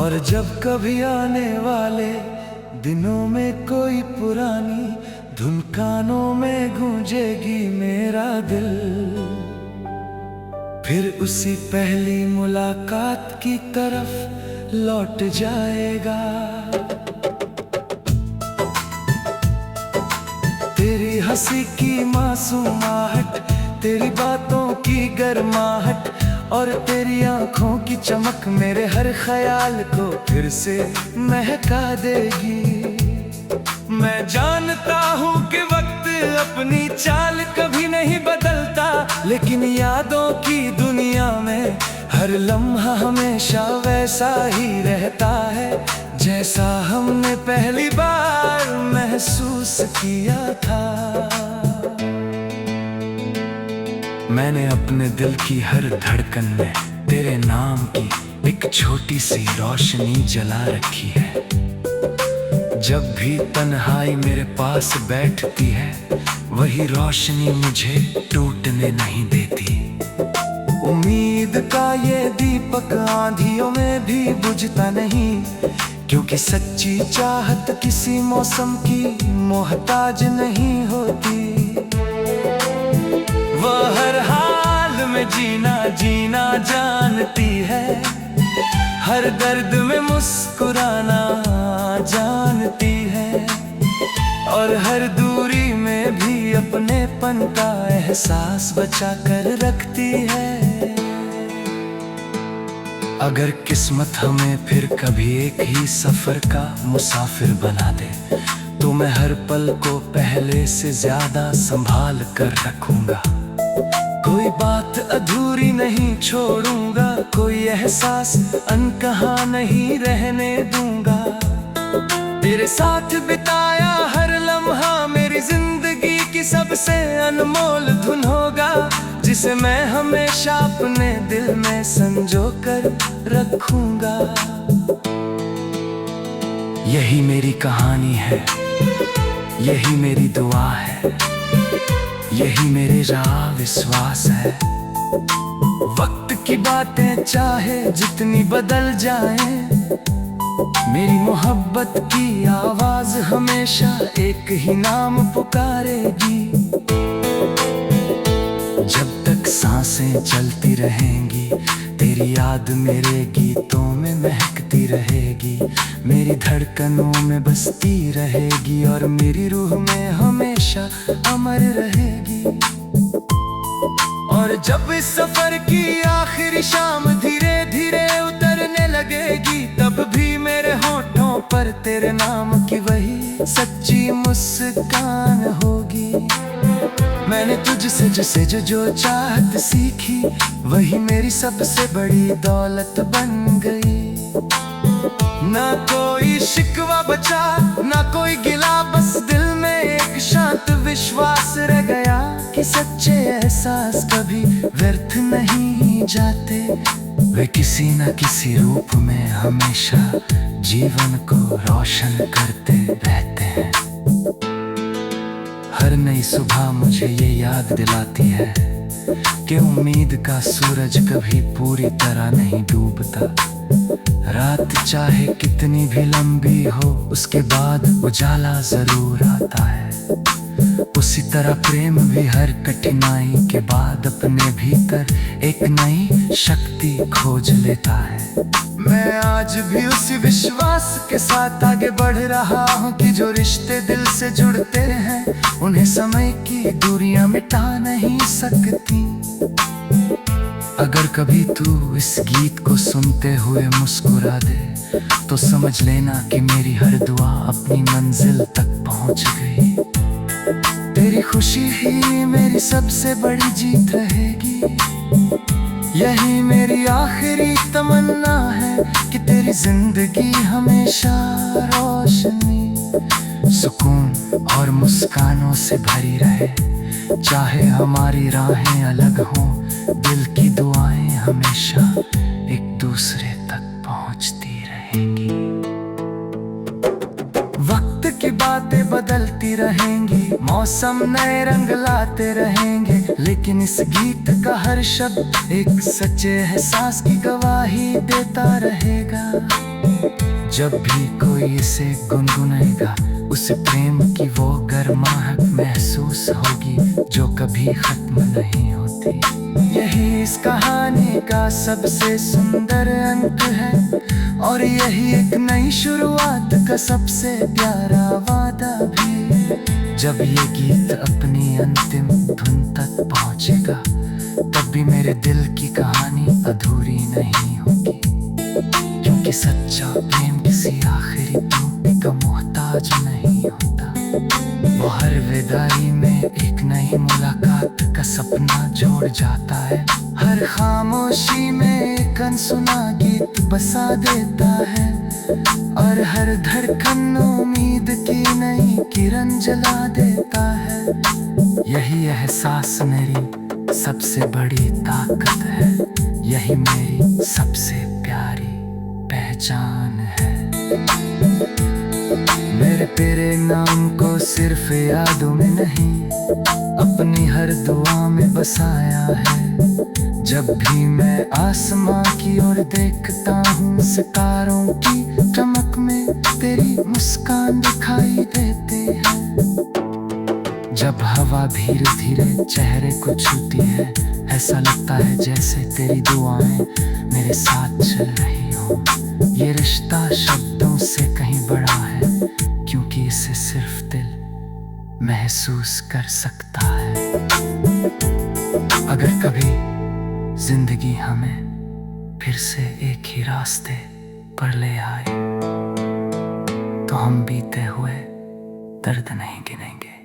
और जब कभी आने वाले दिनों में कोई पुरानी धुन कानों में गूंजेगी मेरा दिल, फिर उसी पहली मुलाकात की तरफ लौट जाएगा। तेरी हंसी की मासूमाहट, तेरी बातों की गर्माहट और तेरी आंखों की चमक मेरे हर ख्याल को फिर से महका देगी। मैं जानता हूँ कि वक्त अपनी चाल कभी नहीं बदलता, लेकिन यादों की दुनिया में हर लम्हा हमेशा वैसा ही रहता है जैसा हमने पहली बार महसूस किया था। मैंने अपने दिल की हर धड़कन में तेरे नाम की एक छोटी सी रोशनी जला रखी है। जब भी तन्हाई मेरे पास बैठती है, वही रोशनी मुझे टूटने नहीं देती। उम्मीद का ये दीपक आंधियों में भी बुझता नहीं, क्योंकि सच्ची चाहत किसी मौसम की मोहताज नहीं होती। वह हर हाल में जीना जीना जानती है, हर दर्द में मुस्कुराना जानती है, और हर दूरी में भी अपनेपन का एहसास बचा कर रखती है। अगर किस्मत हमें फिर कभी एक ही सफर का मुसाफिर बना दे, तो मैं हर पल को पहले से ज्यादा संभाल कर रखूंगा। कोई बात अधूरी नहीं छोड़ूंगा, कोई एहसास अनकहा नहीं रहने दूंगा। तेरे साथ बिताया हर लम्हा मेरी जिंदगी की सबसे अनमोल धुन होगा, जिसे मैं हमेशा अपने दिल में संजो कर रखूंगा। यही मेरी कहानी है, यही मेरी दुआ है, यही मेरे राह विश्वास है। वक्त की बातें चाहे जितनी बदल जाएं, मेरी मोहब्बत की आवाज हमेशा एक ही नाम पुकारेगी। जब तक सांसें चलती रहेंगी, तेरी याद मेरे गीतों में महकती रहेगी, मेरी धड़कनों में बसती रहेगी और मेरी रूह में हमेशा अमर रहेगी। और जब इस सफर की आखिरी शाम धीरे धीरे उतरने लगेगी, तब भी मेरे होठों पर तेरे नाम की वही सच्ची मुस्कान होगी। मैंने तुझसे जो चाहत सीखी, वही मेरी सबसे बड़ी दौलत बन गई। ना कोई शिकवा बचा, ना कोई गिला, बस दिल में एक शांत विश्वास रह गया कि सच्चे एहसास कभी व्यर्थ नहीं जाते, वे किसी न किसी रूप में हमेशा जीवन को रोशन करते रहते हैं। हर नई सुबह मुझे ये याद दिलाती है कि उम्मीद का सूरज कभी पूरी तरह नहीं डूबता। रात चाहे कितनी भी लंबी हो, उसके बाद उजाला जरूर आता है। उसी तरह प्रेम भी हर कठिनाई के बाद अपने भीतर एक नई शक्ति खोज लेता है। मैं आज भी उसी विश्वास के साथ आगे बढ़ रहा हूँ कि जो रिश्ते दिल से जुड़ते हैं, उन्हें समय की दूरियां मिटा नहीं सकती। अगर कभी तू इस गीत को सुनते हुए मुस्कुरा दे, तो समझ लेना कि मेरी हर दुआ अपनी मंजिल तक पहुंच गई। तेरी खुशी ही मेरी सबसे बड़ी जीत रहेगी। यही मेरी आखिरी तमन्ना है कि तेरी जिंदगी हमेशा रोशनी, सुकून और मुस्कानों से भरी रहे। चाहे हमारी राहें अलग हों, दिल की दुआएं हमेशा एक दूसरे तक पहुंचती रहेंगी। वक्त की बातें बदलती रहेंगी, मौसम नए रंग लाते रहेंगे, लेकिन इस गीत का हर शब्द एक सच्चे एहसास की गवाही देता रहेगा। जब भी कोई इसे गुनगुनाएगा उसे प्रेम की वो गर्माहट महसूस होगी जो कभी खत्म नहीं होती। यही इस कहानी का सबसे सुंदर अंत है और यही एक नई शुरुआत का सबसे प्यारा वादा भी। जब ये गीत अपनी अंतिम धुन तक पहुंचेगा तब भी मेरे दिल की कहानी अधूरी नहीं होगी, क्योंकि सच्चा प्रेम किसी आखिरी टूट का मोहताज नहीं होता। वो हर विदाई में एक नई मुलाकात का सपना जोड़ जाता है, हर खामोशी में एक अनसुना गीत बसा देता है और हर धड़कन उम्मीद की नई किरण जला देता है। यही एहसास मेरी सबसे बड़ी ताकत है, यही मेरी सबसे प्यारी पहचान है। मेरे तेरे नाम को सिर्फ यादों में नहीं अपनी हर दुआ में बसाया है। जब भी मैं आसमां की ओर देखता हूँ सितारों की चमक में तेरी मुस्कान दिखाई देती है। जब हवा धीरे धीरे चेहरे को छूती है ऐसा लगता है जैसे तेरी दुआएं मेरे साथ चल रही हो। ये रिश्ता शब्दों से कहीं बड़ा है, क्योंकि इसे सिर्फ दिल महसूस कर सकता है। अगर कभी जिंदगी हमें फिर से एक ही रास्ते पर ले आए तो हम बीते हुए दर्द नहीं गिनेंगे।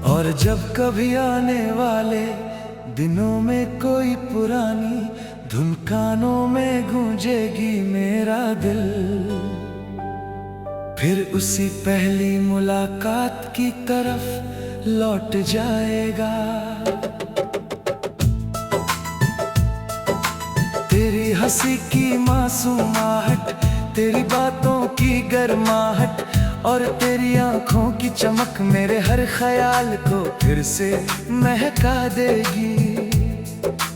और जब कभी आने वाले दिनों में कोई पुरानी धुन कानों में गूंजेगी मेरा दिल, फिर उसी पहली मुलाकात की तरफ लौट जाएगा। तेरी हंसी की मासूमाहट, तेरी बातों की गर्माहट और तेरी आंखों की चमक मेरे हर ख्याल को फिर से महका देगी।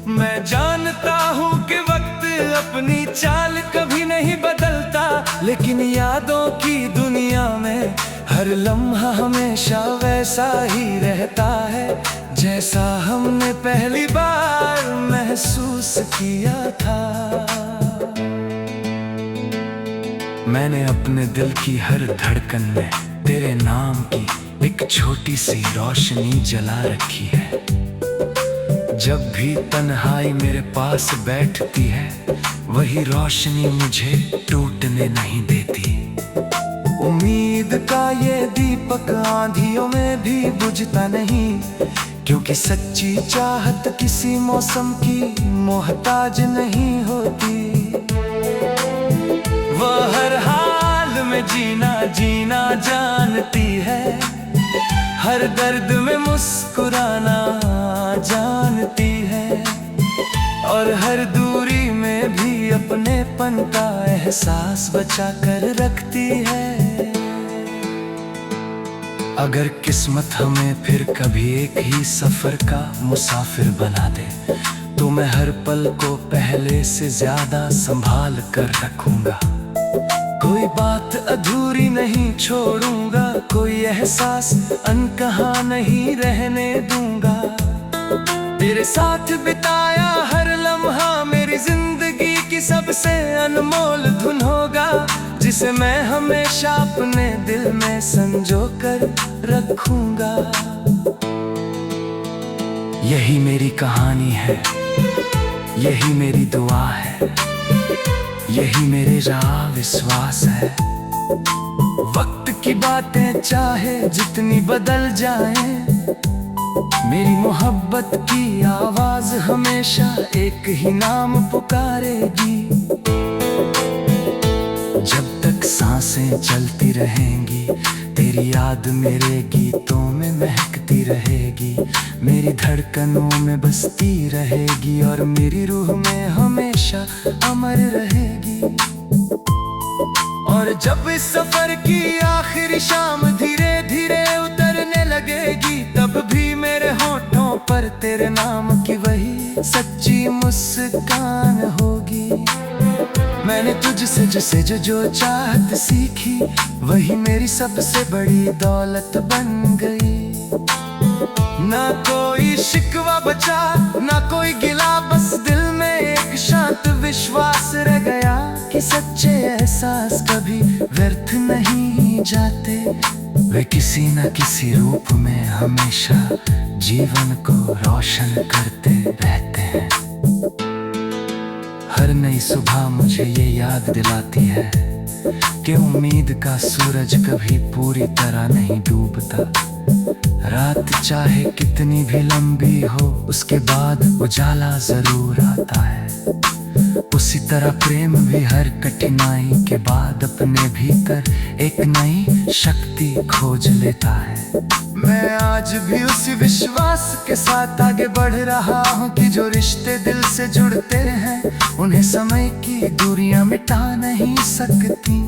मैं जानता हूँ कि वक्त अपनी चाल कभी नहीं बदलता, लेकिन यादों की दुनिया में हर लम्हा हमेशा वैसा ही रहता है जैसा हमने पहली बार महसूस किया था। मैंने अपने दिल की हर धड़कन में तेरे नाम की एक छोटी सी रोशनी जला रखी है। जब भी तन्हाई मेरे पास बैठती है वही रोशनी मुझे टूटने नहीं देती। उम्मीद का ये दीपक आंधियों में भी बुझता नहीं, क्योंकि सच्ची चाहत किसी मौसम की मोहताज नहीं होती। वो हर हाल में जीना जीना जानती है, हर दर्द में मुस्कुराना जानती है और हर दूरी में भी अपनेपन का एहसास बचा कर रखती है। अगर किस्मत हमें फिर कभी एक ही सफर का मुसाफिर बना दे तो मैं हर पल को पहले से ज्यादा संभाल कर रखूंगा। कोई बात अधूरी नहीं छोड़ूंगा, कोई एहसास अनकहा नहीं रहने दूंगा। तेरे साथ बिताया हर लम्हा मेरी जिंदगी की सबसे अनमोल धुन होगा, जिसे मैं हमेशा अपने दिल में संजो कर रखूंगा। यही मेरी कहानी है, यही मेरी दुआ है, यही मेरे राह विश्वास है। वक्त की बातें चाहे जितनी बदल जाएं, मेरी मोहब्बत की आवाज हमेशा एक ही नाम पुकारेगी। जब तक सांसें चलती रहेंगी तेरी याद मेरे गीतों में महकती रहेगी, मेरी धड़कनों में बसती रहेगी और मेरी रूह में हमेशा अमर रहेगी। और जब इस सफर की आखिरी शाम धीरे धीरे उतरने लगेगी, तब भी मेरे होठों पर तेरे नाम की वही सच्ची मुस्कान होगी। मैंने तुझसे जो चाहत सीखी, वही मेरी सबसे बड़ी दौलत बन गई। ना कोई शिकवा बचा, ना कोई गिला, बस दिल में एक शांत विश्वास रह गया कि सच्चे एहसास कभी व्यर्थ नहीं जाते, वे किसी न किसी रूप में हमेशा जीवन को रोशन करते रहते हैं। हर नई सुबह मुझे ये याद दिलाती है कि उम्मीद का सूरज कभी पूरी तरह नहीं डूबता। रात चाहे कितनी भी लंबी हो, उसके बाद उजाला जरूर आता है। उसी तरह प्रेम भी हर कठिनाई के बाद अपने भीतर एक नई शक्ति खोज लेता है। मैं आज भी उसी विश्वास के साथ आगे बढ़ रहा हूँ कि जो रिश्ते दिल से जुड़ते हैं, उन्हें समय की दूरियां मिटा नहीं सकती।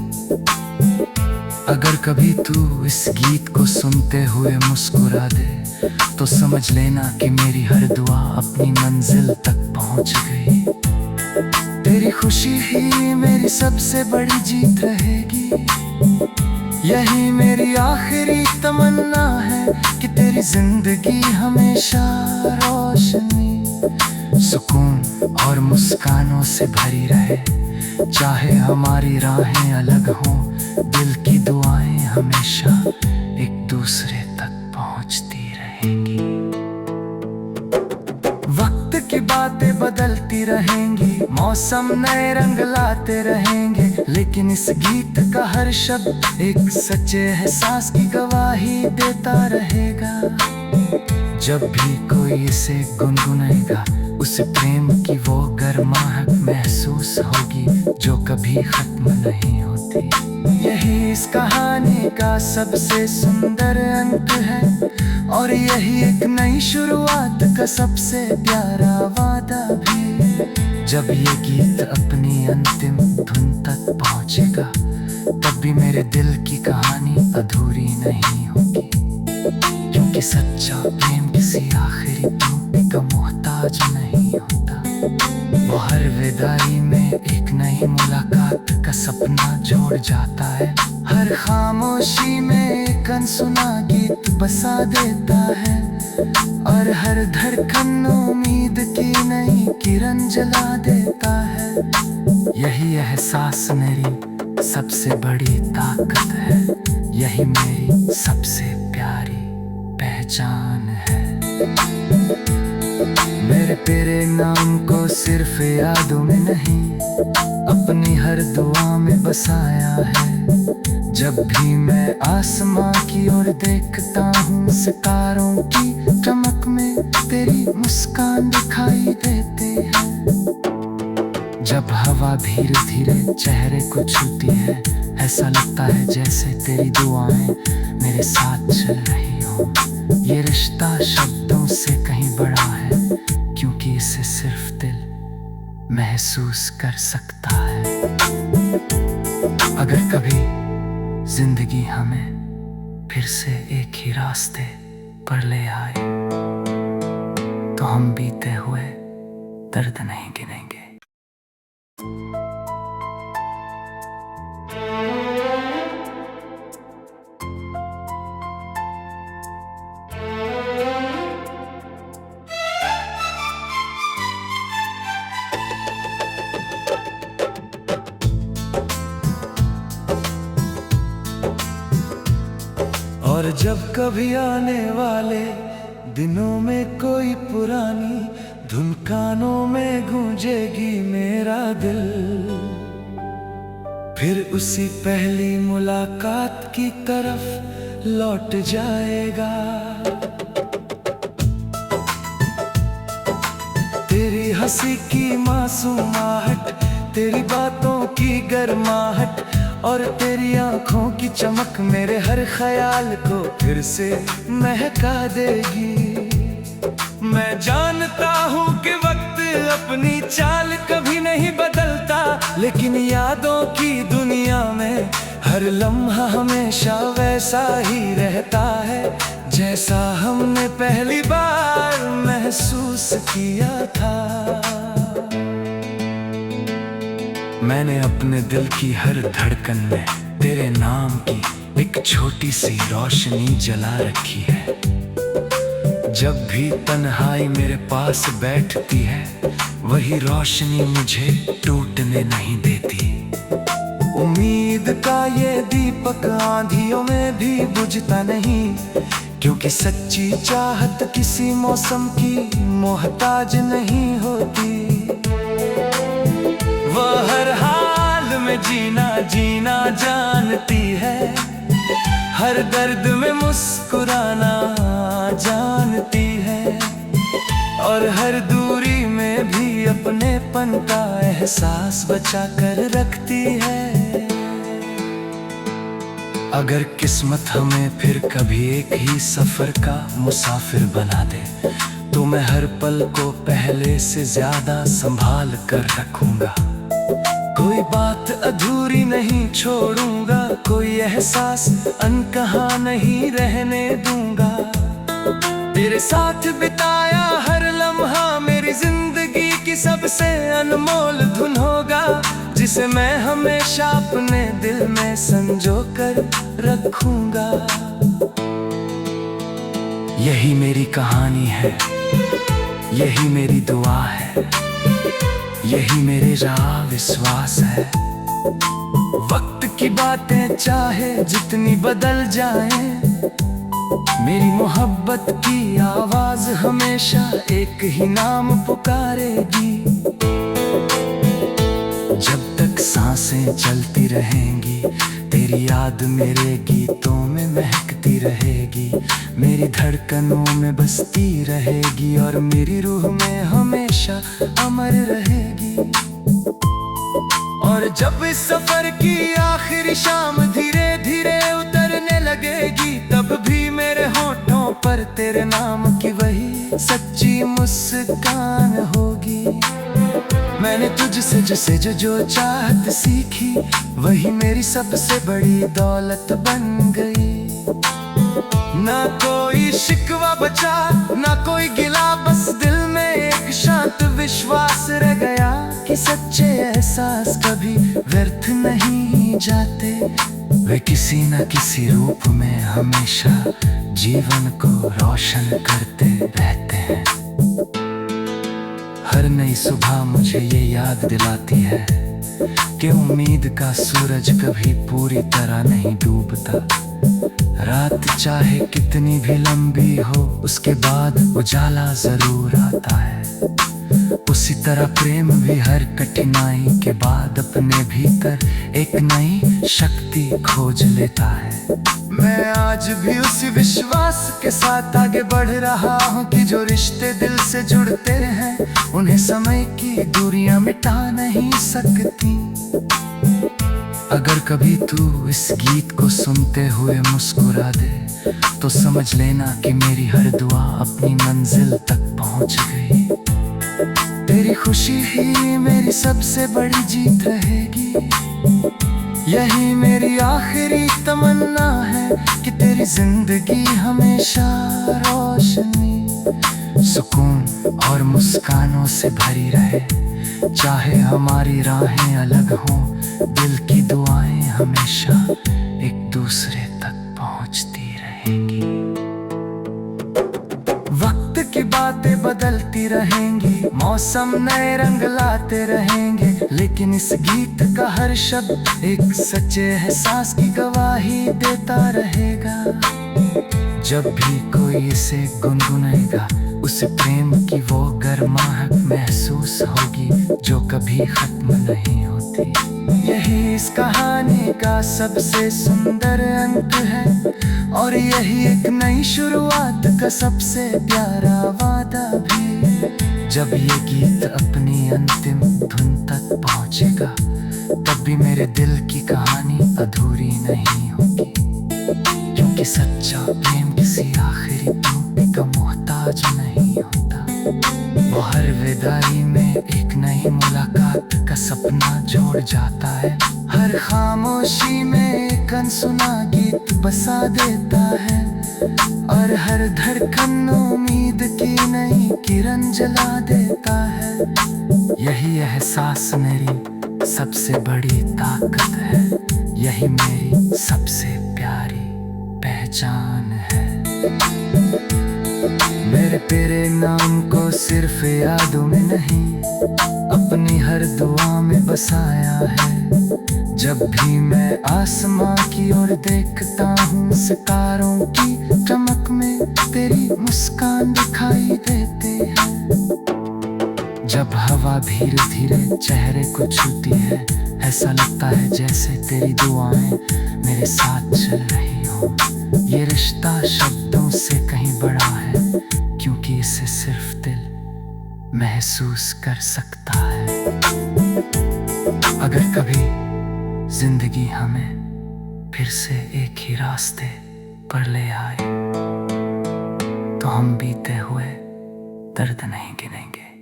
अगर कभी तू इस गीत को सुनते हुए मुस्कुरा दे, तो समझ लेना कि मेरी हर दुआ अपनी मंजिल तक पहुंच गई। तेरी खुशी ही मेरी सबसे बड़ी जीत रहेगी, यही मेरी आखिरी तमन्ना है कि तेरी जिंदगी हमेशा रोशनी, सुकून और मुस्कानों से भरी रहे। चाहे हमारी राहें अलग हों, दिल की दुआएं हमेशा एक दूसरे तक पहुंचती रहेंगी। वक्त की बातें बदलती रहेंगी, मौसम नए रंग लाते रहेंगे, लेकिन इस गीत का हर शब्द एक सच्चे एहसास की गवाही देता रहेगा। जब भी कोई इसे गुनगुनाएगा, उसे प्रेम की वो गर्माहट महसूस होगी जो कभी खत्म नहीं होती। यही इस कहानी का सबसे सुंदर अंत है, और यही एक नई शुरुआत का सबसे प्यारा वादा भी। जब ये गीत अपनी अंतिम धुन तक पहुंचेगा, तब भी मेरे दिल की कहानी अधूरी नहीं होगी, क्योंकि सच्चा प्रेम किसी आखिरी टूटने का मोहताज नहीं होता। वो हर विदाई में एक नई मुलाकात का सपना जोड़ जाता है, हर खामोशी में एक अनसुना गीत बसा देता है, और हर धड़कन उम्मीद की नई किरण जला देता है। यही एहसास मेरी सबसे बड़ी ताकत है, यही मेरी सबसे प्यारी पहचान है। मेरे तेरे नाम को सिर्फ यादों में नहीं, अपनी हर दुआ में बसाया है। जब भी मैं आसमां की ओर देखता हूँ, सितारों की चमक में तेरी मुस्कान दिखाई देती है। जब हवा धीरे धीरे चेहरे को छूती है, ऐसा लगता है जैसे तेरी दुआएं मेरे साथ चल रही हो। ये रिश्ता शब्दों से कहीं बड़ा है, क्योंकि इसे सिर्फ दिल महसूस कर सकता है। अगर कभी जिंदगी हमें फिर से एक ही रास्ते पर ले आए, तो हम बीते हुए दर्द नहीं गिनेंगे। और जब कभी आने वाले दिनों में कोई पुरानी धुन कानों में गूंजेगी मेरा दिल, फिर उसी पहली मुलाकात की तरफ लौट जाएगा। तेरी हंसी की मासूमाहट, तेरी बातों की गर्माहट और तेरी आंखों की चमक मेरे हर ख्याल को फिर से महका देगी। मैं जानता हूँ कि वक्त अपनी चाल कभी नहीं बदलता, लेकिन यादों की दुनिया में हर लम्हा हमेशा वैसा ही रहता है जैसा हमने पहली बार महसूस किया था। मैंने अपने दिल की हर धड़कन में तेरे नाम की एक छोटी सी रोशनी जला रखी है। जब भी तन्हाई मेरे पास बैठती है, वही रोशनी मुझे टूटने नहीं देती। उम्मीद का ये दीपक आंधियों में भी बुझता नहीं, क्योंकि सच्ची चाहत किसी मौसम की मोहताज नहीं होती। वह हर हाल में जीना जीना जानती है, हर दर्द में मुस्कुराना जानती है, और हर दूरी में भी अपनेपन का एहसास बचा कर रखती है। अगर किस्मत हमें फिर कभी एक ही सफर का मुसाफिर बना दे, तो मैं हर पल को पहले से ज्यादा संभाल कर रखूंगा। कोई बात अधूरी नहीं छोड़ूंगा, कोई एहसास अनकहा नहीं रहने दूंगा। तेरे साथ बिताया हर लम्हा मेरी जिंदगी की सबसे अनमोल धुन होगा, जिसे मैं हमेशा अपने दिल में संजो कर रखूंगा। यही मेरी कहानी है, यही मेरी दुआ है, यही मेरा विश्वास है। वक्त की बातें चाहे जितनी बदल जाएं, मेरी मोहब्बत की आवाज हमेशा एक ही नाम पुकारेगी। जब तक सांसें चलती रहेंगी, तेरी याद मेरे गीतों में महकती रहेगी, मेरी धड़कनों में बसती रहेगी, और मेरी रूह में हमेशा अमर रहेगी। और जब इस सफर की आखिरी शाम धीरे धीरे उतरने लगेगी, तब भी मेरे होठों पर तेरे नाम की वही सच्ची मुस्कान होगी। मैंने तुझसे जो चाहत सीखी, वही मेरी सबसे बड़ी दौलत बन गई। ना कोई शिकवा बचा, ना कोई गिला, बस दिल में एक शांत विश्वास रह गया कि सच्चे एहसास कभी व्यर्थ नहीं जाते, वे किसी न किसी रूप में हमेशा जीवन को रोशन करते रहते हैं। हर नई सुबह मुझे ये याद दिलाती है कि उम्मीद का सूरज कभी पूरी तरह नहीं डूबता। रात चाहे कितनी भी लंबी हो, उसके बाद उजाला जरूर आता है। उसी तरह प्रेम भी हर कठिनाई के बाद अपने भीतर एक नई शक्ति खोज लेता है। मैं आज भी उसी विश्वास के साथ आगे बढ़ रहा हूँ कि जो रिश्ते दिल से जुड़ते हैं, उन्हें समय की दूरियां मिटा नहीं सकती। अगर कभी तू इस गीत को सुनते हुए मुस्कुरा दे, तो समझ लेना कि मेरी हर दुआ अपनी मंजिल तक पहुंच गई। तेरी खुशी ही मेरी सबसे बड़ी जीत रहेगी। यही मेरी आखिरी तमन्ना है कि तेरी जिंदगी हमेशा रोशनी, सुकून और मुस्कानों से भरी रहे। चाहे हमारी राहें अलग हों, दिल की दुआएं हमेशा एक दूसरे तक पहुंचती रहेंगी। वक्त की बातें बदलती रहेंगी, मौसम नए रंग लाते रहेंगे, लेकिन इस गीत का हर शब्द एक सच्चे एहसास की गवाही देता रहेगा। जब भी कोई इसे गुनगुनाएगा, उसे प्रेम की वो गर्माहट महसूस होगी जो कभी खत्म नहीं होती। यही इस कहानी का सबसे सुंदर अंत है, और यही एक नई शुरुआत का सबसे प्यारा वादा भी। जब ये गीत अपनी अंतिम धुन तक पहुंचेगा, तब भी मेरे दिल की कहानी अधूरी नहीं होगी, क्योंकि सच्चा प्रेम किसी आखिरी टूटी का मोहताज नहीं होता। वो हर विदाई में एक नई मुलाकात का सपना जोड़ जाता है, हर खामोशी में एक अनसुना गीत बसा देता है, और हर धड़कन उम्मीद की नई किरण जला देता है। यही एहसास मेरी सबसे बड़ी ताकत है, यही मेरी सबसे प्यारी पहचान है। मेरे तेरे नाम को सिर्फ यादों में नहीं, अपनी हर दुआ में बसाया है। जब भी मैं आसमां की ओर देखता हूँ, सितारों की चमक में तेरी मुस्कान दिखाई देती है। जब हवा धीरे धीरे चेहरे को छूती है, ऐसा लगता है जैसे तेरी दुआएं मेरे साथ चल रही हो। ये रिश्ता शब्दों से कहीं बड़ा है, क्योंकि इसे सिर्फ दिल महसूस कर सकता है। अगर कभी जिंदगी हमें फिर से एक ही रास्ते पर ले आए, तो हम बीते हुए दर्द नहीं गिनेंगे।